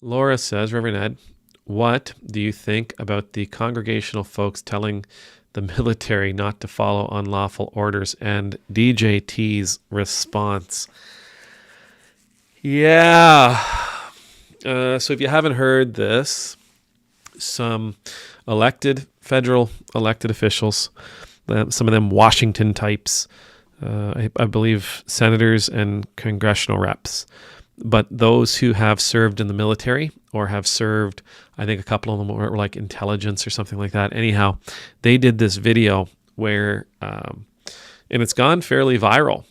Laura says, Reverend Ed, what do you think about the congregational folks telling the military not to follow unlawful orders and DJT's response? Yeah. So if you haven't heard this, some federal elected officials, some of them Washington types, I believe senators and congressional reps, but those who have served in the military or have served, I think a couple of them were like intelligence or something like that. Anyhow, they did this video where, and it's gone fairly viral,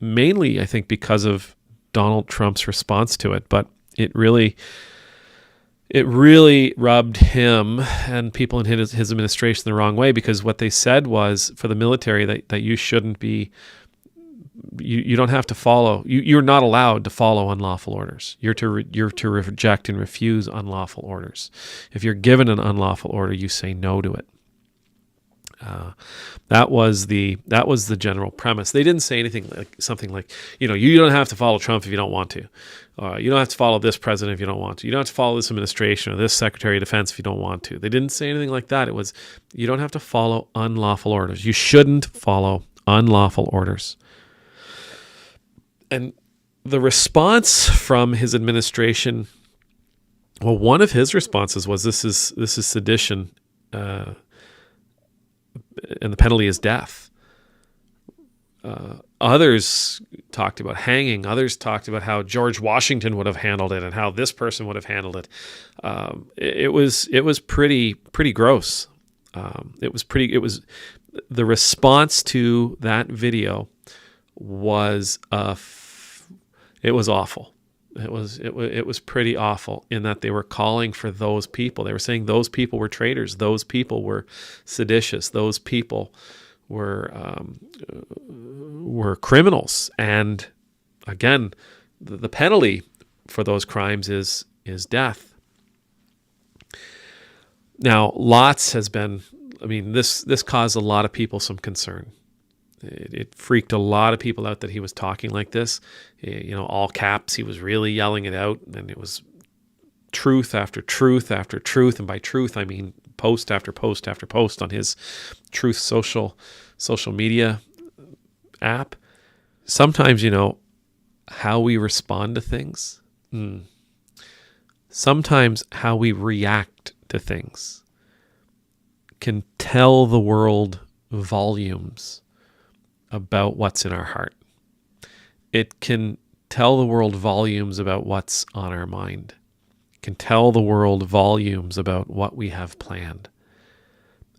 mainly I think because of Donald Trump's response to it, but it really rubbed him and people in his administration the wrong way, because what they said was for the military that you shouldn't be, you don't have to follow, you're not allowed to follow unlawful orders. You're to reject and refuse unlawful orders. If you're given an unlawful order, you say no to it. That was the general premise. They didn't say anything like something like, you don't have to follow Trump if you don't want to. You don't have to follow this president if you don't want to. You don't have to follow this administration or this Secretary of Defense if you don't want to. They didn't say anything like that. It was, you don't have to follow unlawful orders. You shouldn't follow unlawful orders. And the response from his administration, well, one of his responses was, this is sedition, and the penalty is death. Others talked about hanging. Others talked about how George Washington would have handled it and how this person would have handled it. It was pretty gross. The response to that video was it was awful. It was pretty awful in that they were calling for those people. They were saying those people were traitors. Those people were seditious. Those people were criminals. And again, the penalty for those crimes is death. Now, lots has been. I mean, this caused a lot of people some concern. It freaked a lot of people out that he was talking like this. All caps. He was really yelling it out, and it was truth after truth after truth. And by truth, I mean post after post after post on his Truth social media app. Sometimes, how we respond to things. Sometimes how we react to things can tell the world volumes about what's in our heart. It can tell the world volumes about what's on our mind. It can tell the world volumes about what we have planned.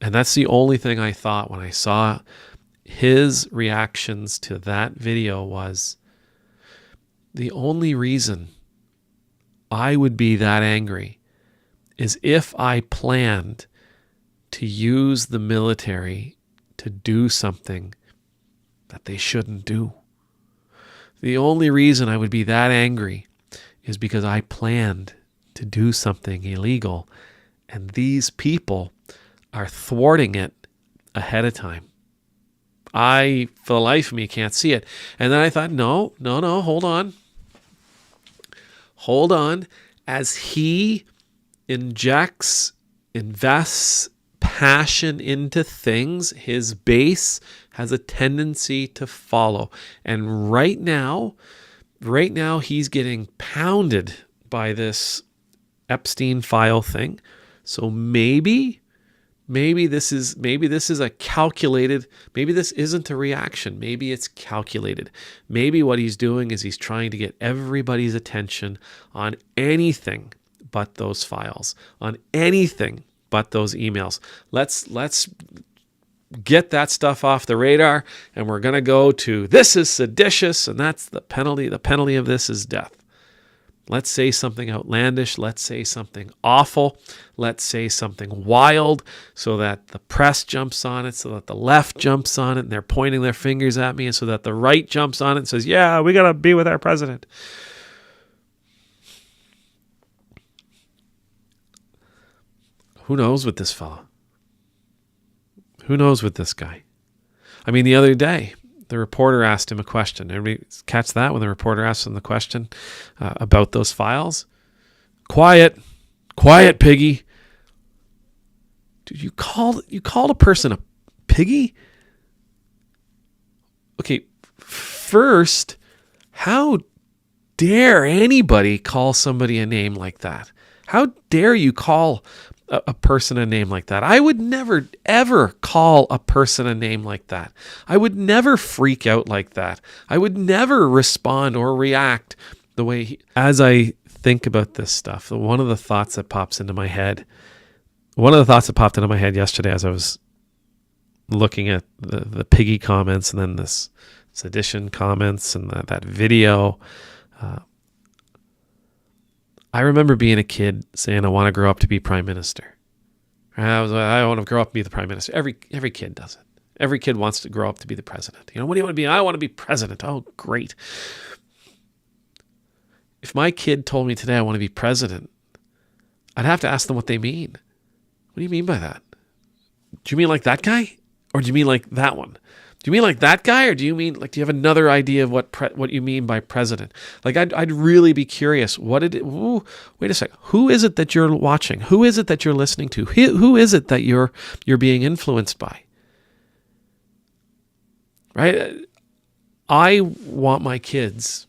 And that's the only thing I thought when I saw his reactions to that video was, the only reason I would be that angry is if I planned to use the military to do something that they shouldn't do. The only reason I would be that angry is because I planned to do something illegal, and these people are thwarting it ahead of time. I, for the life of me, can't see it. And then I thought, no, hold on. As he invests passion into things, his base has a tendency to follow. And right now he's getting pounded by this Epstein file thing. So maybe this is a calculated, maybe this isn't a reaction. Maybe it's calculated. Maybe what he's doing is he's trying to get everybody's attention on anything but those files, on anything but those emails. Let's get that stuff off the radar, and we're going to go to, this is seditious, and that's the penalty. The penalty of this is death. Let's say something outlandish. Let's say something awful. Let's say something wild so that the press jumps on it, so that the left jumps on it, and they're pointing their fingers at me, and so that the right jumps on it and says, yeah, we got to be with our president. Who knows with this fella? Who knows with this guy? I mean, the other day, the reporter asked him a question. Everybody catch that when the reporter asked him the question about those files? Quiet, piggy. Dude, you called a person a piggy? Okay, first, how dare anybody call somebody a name like that? How dare you call a person a name like that? I would never, ever call a person a name like that. I would never freak out like that. I would never respond or react the way as I think about this stuff. One of the thoughts that popped into my head yesterday as I was looking at the piggy comments and then this sedition comments and that video. I remember being a kid saying, I want to grow up to be prime minister. I want to grow up to be the prime minister. Every kid does it. Every kid wants to grow up to be the president. What do you want to be? I want to be president. Oh, great. If my kid told me today I want to be president, I'd have to ask them what they mean. What do you mean by that? Do you mean like that guy? Or do you mean like that one? Do you mean like that guy? Or do you mean like, do you have another idea of what you mean by president? Like, I'd really be curious. Wait a sec. Who is it that you're watching? Who is it that you're listening to? Who is it that you're being influenced by? Right? I want my kids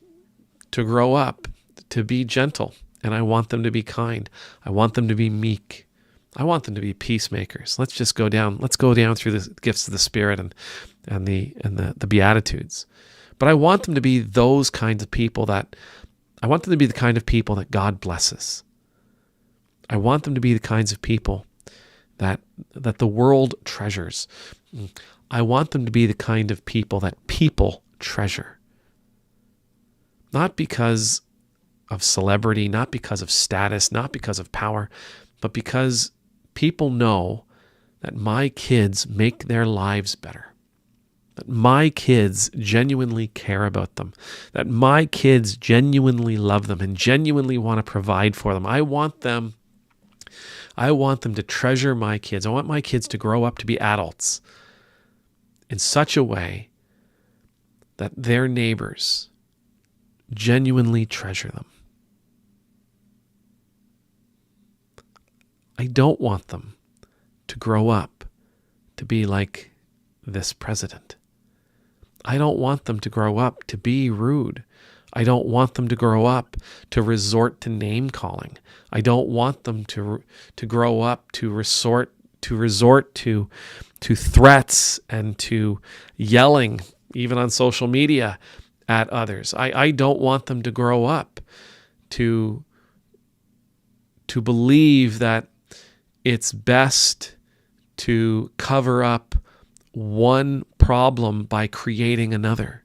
to grow up to be gentle, and I want them to be kind. I want them to be meek. I want them to be peacemakers. Let's go down through the gifts of the Spirit and the Beatitudes. But I want them to be those kinds of people I want them to be the kind of people that God blesses. I want them to be the kinds of people that the world treasures. I want them to be the kind of people that people treasure. Not because of celebrity, not because of status, not because of power, but because people know that my kids make their lives better, that my kids genuinely care about them, that my kids genuinely love them and genuinely want to provide for them. I want them to treasure my kids. I want my kids to grow up to be adults in such a way that their neighbors genuinely treasure them. I don't want them to grow up to be like this president. I don't want them to grow up to be rude. I don't want them to grow up to resort to name calling. I don't want them to grow up to resort to threats and to yelling, even on social media, at others. I don't want them to grow up to believe that it's best to cover up one problem by creating another.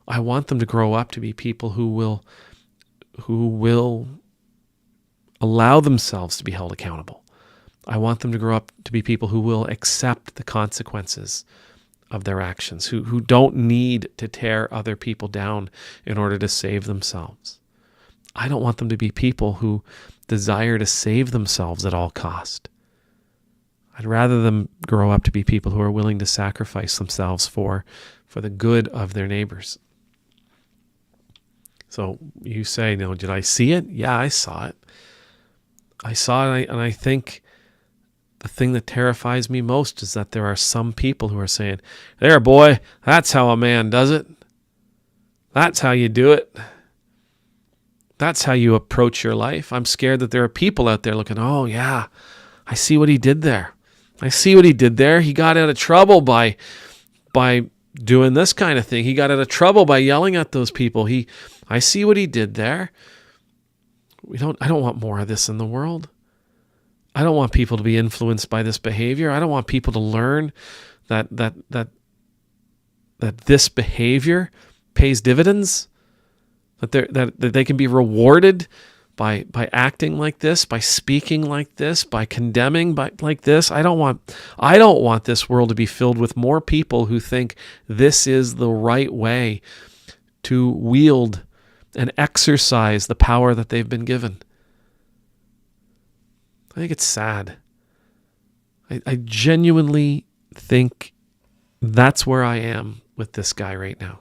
I want them to grow up to be people who will allow themselves to be held accountable. I want them to grow up to be people who will accept the consequences of their actions, who don't need to tear other people down in order to save themselves. I don't want them to be people who desire to save themselves at all cost. I'd rather them grow up to be people who are willing to sacrifice themselves for the good of their neighbors. So you say, did I see it? Yeah, I saw it. And I think the thing that terrifies me most is that there are some people who are saying, there, boy, that's how a man does it. That's how you do it. That's how you approach your life. I'm scared that there are people out there looking, oh yeah, I see what he did there. He got out of trouble by doing this kind of thing. He got out of trouble by yelling at those people. I see what he did there. I don't want more of this in the world. I don't want people to be influenced by this behavior. I don't want people to learn that this behavior pays dividends. That they can be rewarded by acting like this, by speaking like this, by condemning like this. I don't want this world to be filled with more people who think this is the right way to wield and exercise the power that they've been given. I think it's sad. I genuinely think that's where I am with this guy right now.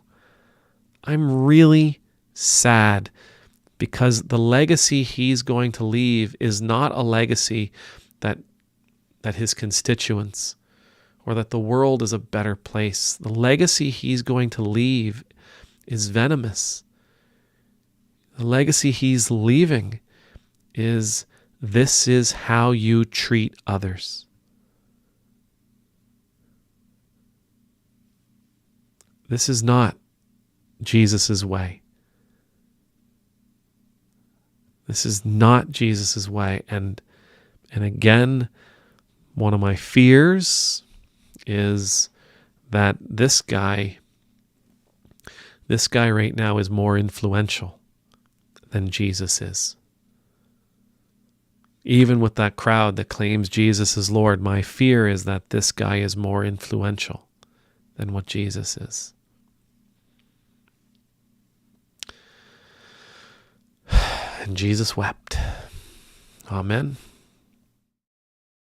I'm really sad because the legacy he's going to leave is not a legacy that his constituents or that the world is a better place. The legacy he's going to leave is venomous. The legacy he's leaving is, this is how you treat others. This is not Jesus' way. This is not Jesus' way. And again, one of my fears is that this guy right now is more influential than Jesus is. Even with that crowd that claims Jesus is Lord, my fear is that this guy is more influential than what Jesus is. And Jesus wept. Amen.